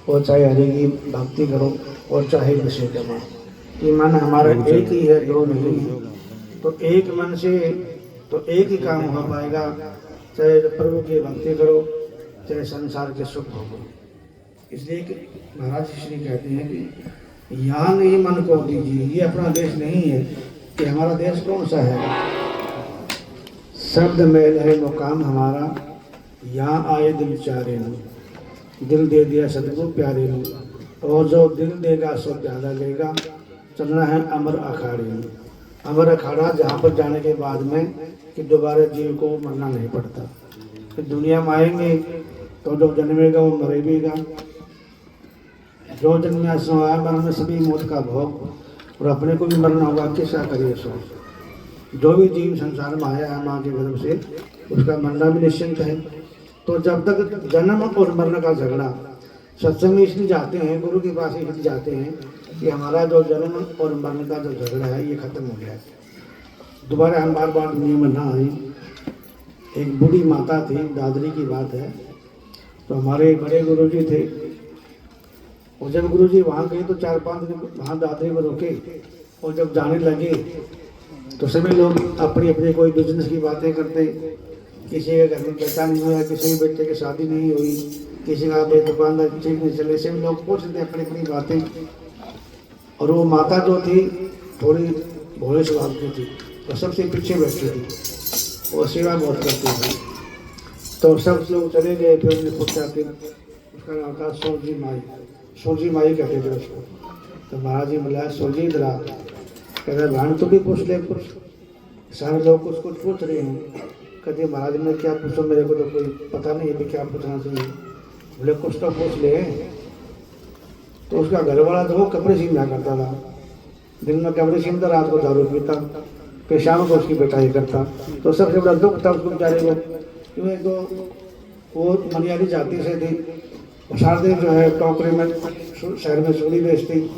और चाहे हरि की भक्ति करो और चाहे विषय जमा। ये मन हमारा एक ही है, दो नहीं है। तो एक मन से तो एक ही काम हो पाएगा, चाहे प्रभु की भक्ति करो चाहे संसार के सुख भोगो। इसलिए कि महाराज श्री कहते हैं कि यहाँ नहीं मन को दीजिए, ये अपना देश नहीं है। कि हमारा देश कौन सा है? शब्द मेल है मुकाम हमारा, यहाँ आए दिल चारे नु, दिल दे दिया सदगुरु प्यारे नु। और जो दिल देगा सो प्यारा लेगा, चलना है अमर अखाड़े में। अमर अखाड़ा जहाँ पर जाने के बाद में कि दोबारा जीव को मरना नहीं पड़ता। फिर दुनिया में आएंगे तो जो जन्मेगा वो मरेगा, जो जन्म सो आया मन में सभी मौत का भोग, और अपने को भी मरना होगा, किसा करिए सो। जो भी जीव संसार में आया है माँ के गर्भ से, उसका मरना भी निश्चिंत है। तो जब तक जन्म और मरण का झगड़ा, सत्संग में इसलिए जाते हैं, गुरु के पास इसलिए जाते हैं कि हमारा जो जन्म और मरण का जो झगड़ा है ये खत्म हो गया है, दोबारा हम बार बार दुनिया में ना आए। एक बूढ़ी माता थी, दादरी की बात है, तो हमारे बड़े गुरुजी थे, और जब गुरुजी वहाँ गए तो 4-5 दिन वहाँ दादरी में रुके, और जब जाने लगे तो सभी लोग अपनी अपनी कोई बिजनेस की बातें करते। किसी के घर में बेटा नहीं हुआ, किसी के बेटे की शादी नहीं हुई, किसी का दुकानदार ठीक नहीं चले, सभी लोग पूछते थे अपनी अपनी बातें। और वो माता जो थी थोड़ी भोले स्वभाव की थी, तो सबसे पीछे बैठी थी, वो सेवा बहुत करती थी। तो सब लोग चले गए, फिर उन्हें पूछा कि उसका नाम था सोलजी माई, सोलजी माई कहते थे उसको। तो महाराज जी मिला, सोलजी इधर आ, कहते भान तो भी पूछ ले कुछ, सारे लोग कुछ कुछ पूछ रहे हैं। कहते महाराज ने क्या पूछो, मेरे को तो कोई पता नहीं है कि क्या पूछना चाहिए। बोले कुछ तो पूछ ले। तो उसका घर वाला तो वो कपड़े सीना करता था, दिन में कपड़े सीनता, रात को दारू पीता, फिर शाम को उसकी बेटाई करता। तो सबसे बड़ा दुख था उसको बेचारे को, क्योंकि तो वो मनियारी जाति से थी, सारे दिन जो है टोकरे में शहर में चूड़ी बेचती,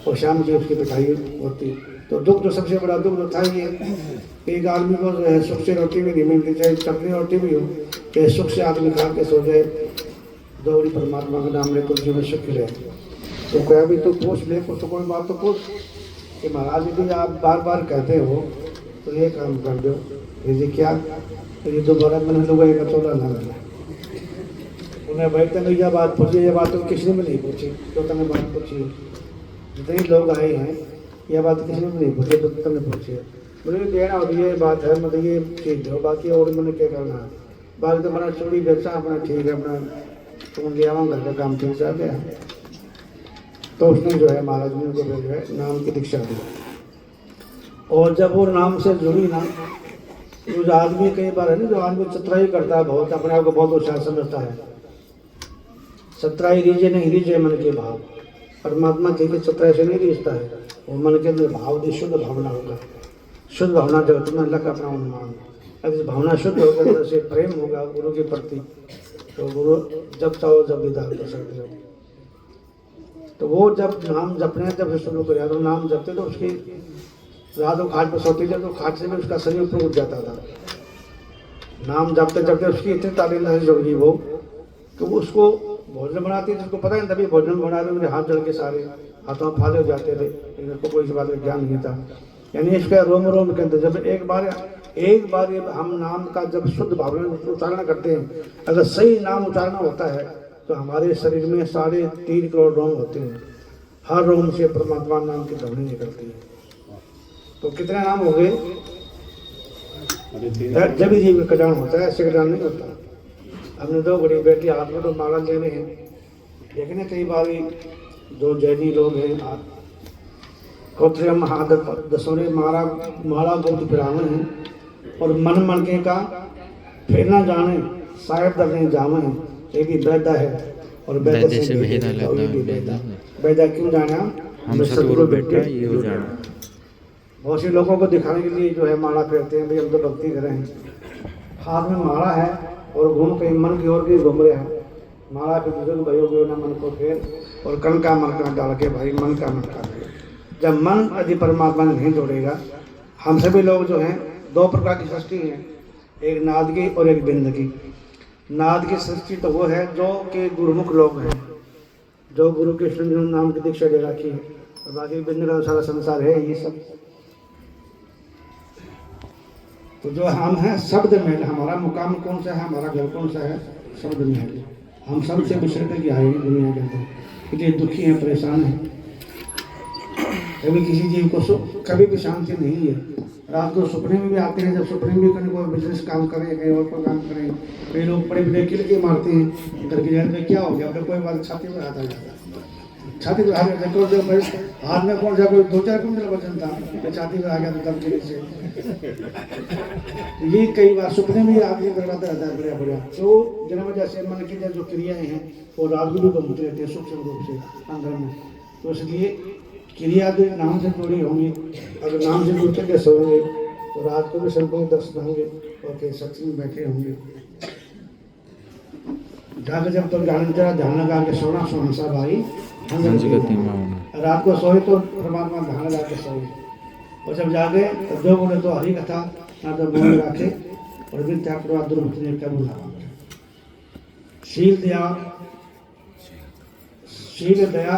और शाम की उसकी पिटाई होती। तो दुख तो सबसे बड़ा दुख तो था ये, एक आदमी को जो है सुख से रोटी भी नहीं मिलती, चाहे चटनी रोटी भी हो, कि सुख से आदमी खा के सो जाए, दौड़ी परमात्मा का नाम ले तो जीवन सुखी रहे। तो क्या भी तो पूछ ले, कुछ तो कोई बात तो पूछ कि महाराज यदि आप बार बार कहते हो तो ये काम कर दो। ये क्या, तो ये दोबारा मैंने लोग एक चौला ना मिला। उन्हें भाई तने यह बात पूछी, ये बात तो किसी ने भी नहीं पूछी, तो तने बात पूछी। जितने लोग आए हैं यह बात किसी ने भी नहीं पूछी, तो तने पूछी। मुझे कहना और ये बात है, मतलब ये चीज दो, बाकी और मैंने क्या करना है। बाकी तो मेरा चूड़ी बेचा अपना ठीक है, अपना तुम ले आवा, घर का काम ठीक चल गया। तो उसने जो है महाराज ने उनको जो है नाम की दीक्षा दी। और जब वो नाम से जुड़ी ना, तो जो आदमी कई बार है ना, जो आदमी चतुराई करता है बहुत, अपने आप को बहुत होशियार समझता है। चतुराई रीझे नहीं, रीझे मन के भाव। परमात्मा के चतुराई से नहीं रीझता है, वो मन के अंदर भाव दी, शुद्ध भावना होगा। शुद्ध भावना जगत में लग अपना अनुमान। अगर भावना शुद्ध होगा, अंदर से प्रेम होगा गुरु के प्रति, तो गुरु जब चाहो जब विदा कर सकते हो। तो वो जब नाम जपने जब से शुरू कर, तो नाम जपते तो उसकी रात को खाट पर सोती थी, तो खाट से भी उसका शरीर ऊपर उठ जाता था। नाम जपते जपते उसकी इतनी तालीम से जुड़ गई वो, तो उसको भोजन बनाती थी, उसको पता नहीं तभी भोजन बना रहे, मेरे हाथ जल के सारे हाथों फाले हो जाते थे, लेकिन उसको कोई इस बात का ज्ञान नहीं था। यानी इसका रोम रोम के अंदर जब एक बार ये हम नाम का जब शुद्ध भावना उच्चारण करते हैं, अगर सही नाम उच्चारण होता है तो हमारे शरीर में 3.5 करोड़ रोम होते हैं। हर रोम से परमात्मा नाम की ध्वनि निकलती है। तो कितने नाम हो गए? जब ही जीव का कल्याण होता है, ऐसे कल्याण नहीं होता। हमने 2 बड़ी बेटी हाथ में तो माला लेने हैं, देखने कई बार जो जैनी लोग हैं कोत्रे महादत दसोरे माला गुप्त फिरावे हैं, और मन मन के का फिर ना जाने शायद दर नहीं जावे हैं। ये भी वैदा है, और वैदा से वैदा क्यों जाना, हम सतगुरु बेटे ये जाना। बहुत से लोगों को दिखाने के लिए जो है माला फेरते हैं, भाई हम तो भक्ति कर रहे हैं। हाथ में माला है और घूम कहीं मन की ओर भी घूम रहे हैं। माला पे बुजुर्ग भाइयों को ना मन को फेर, और कण का मन का डाल के भाई मन का मन का फेर। जब मन यदि परमात्मा नहीं जोड़ेगा, हम सभी लोग जो हैं 2 प्रकार की सृष्टि है, एक नाद की और एक बिंद की। नाद की सृष्टि तो वो है जो कि गुरुमुख लोग हैं, जो गुरु कृष्ण जी नाम की दीक्षा दे रखी है, और बाकी बिंद का सारा संसार है ये सब। तो जो हम हैं शब्द महल, हमारा मुकाम कौन सा है, हमारा घर कौन सा है, शब्द महल। हम सबसे बिछड़ के आए हैं दुनिया के अंदर, इसलिए दुखी हैं, परेशान हैं। कभी किसी जीव को सुख, कभी भी शांति नहीं है। रात को सपने में भी आते हैं, जब सपने में कहीं कोई बिजनेस काम करें, कहीं और कोई काम करें, कई लोग बड़े बड़े किलके मारते हैं घर की जगह में, क्या हो गया, अपने कोई बात छाती में हाथ आ जाता है, छाती पे हाथ देखो, जब हाथ में कौन सा कोई 2-4 कुंटल वजन था, तो छाती पे आ गया तो दम के नीचे। ये कई बार सपने में आदमी करवाता रहता है बढ़िया बढ़िया। तो जन्म जैसे मन की जो क्रियाएं हैं वो रात को भी बनते रहते हैं सूक्ष्म रूप से अंदर में। तो इसलिए क्रिया तो नाम से जुड़ी होंगी, अगर नाम से जुड़ते के सोएंगे तो रात को भी सबको दर्शन होंगे और के सत्संग में बैठे होंगे। जाकर जब तक ध्यान लगा के सोना सोहंसा भाई रात को सोए तो परमात्मा ध्यान लगा के सोए, और जब जागे तो जो बोले तो हरी कथा ना तो बोल रखे, और फिर त्याग करवा दुर्मति ने क्या बोला, शील दया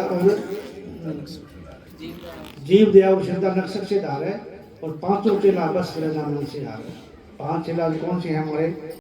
और जीव दया और श्रद्धा नक्सक से धार है, और 5 चेला बस नाम से हार है। 5 चेला कौन से हैं हमारे?